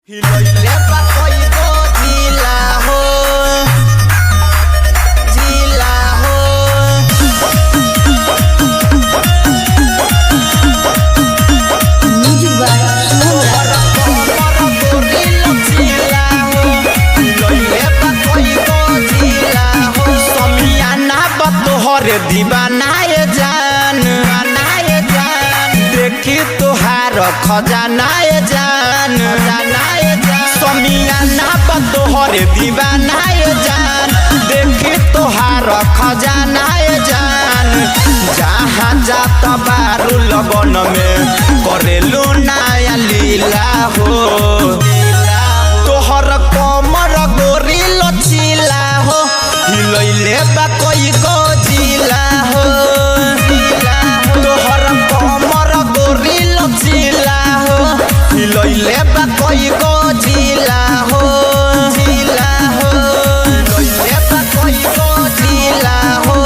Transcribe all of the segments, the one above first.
हिलैले बा कइगो जिला हो जिला हो म्यूजिक बाय जिला हो हिलैले बा कइगो जिला हो समियाना बा तोहरे दीवानाए जान देखी तोहार खजानाए जान समियाना बा तोहरे दीवानाए जान देखी तोहार खजानाए जान जहाँ जात बारू लगन में करेलू नया लीला हो तोहर कमर गोरी लचीला हो हिलैले बा कइगो जिला हो तोहर कमर गोरी लचीला हो हिलैले बा कइगो जिला हो जिला हो हिलैले बा कइगो जिला हो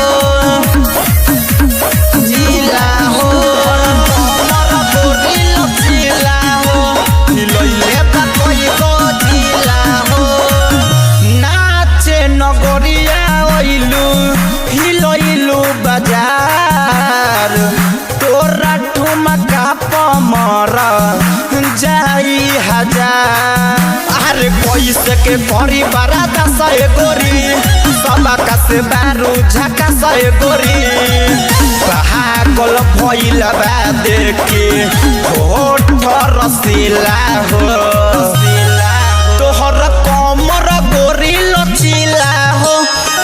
जिला हो कमर गोरी लचीला हो हिलैले बा कइगो जिला हो नाचे नगरिया ओइलू हिलैलू बाजार तोरा ठुमका पमर जाई हजार अरे कैसे के परी बारा दस गोरी सबका से बारू झका से गोरी पागल भइल बा देखे होठ रसीला हो तोहर कमर गोरी लचीला हो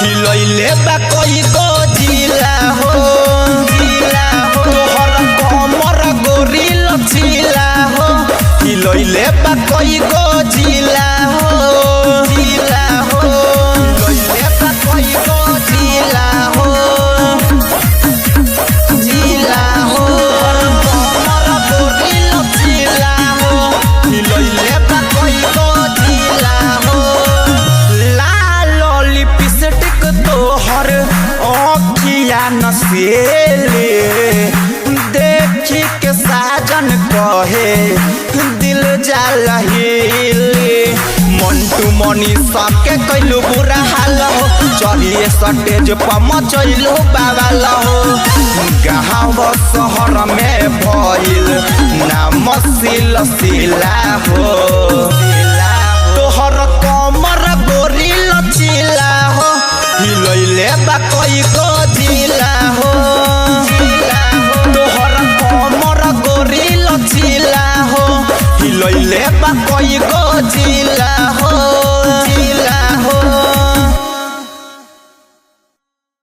हिलैले बा कइगो जिला हो तोहर कमर गोरी लचीला हो हिलैले बा कइगो जिला हो जिला हो हिलैले बा कइगो जिला हो जिला हो कमर गोरी लचीला हो हिलैले बा कइगो जिला हो लाल लिपस्टिक तोहर अखिया नसेले देखी के साजन कहे दिल जाला हिले मंटू मनी सबके कैलू बुरा हाल हो चलिए सटेज पर मचैलू बाबाल हो गाँव शहर में भइल नाम सिलसिला हो तोहर कमर गोरी लचीला हो हिलैले बा कइगो जिला हो तोहर कमर गोरी लचीला हो हिलैले बा कइगो जिला।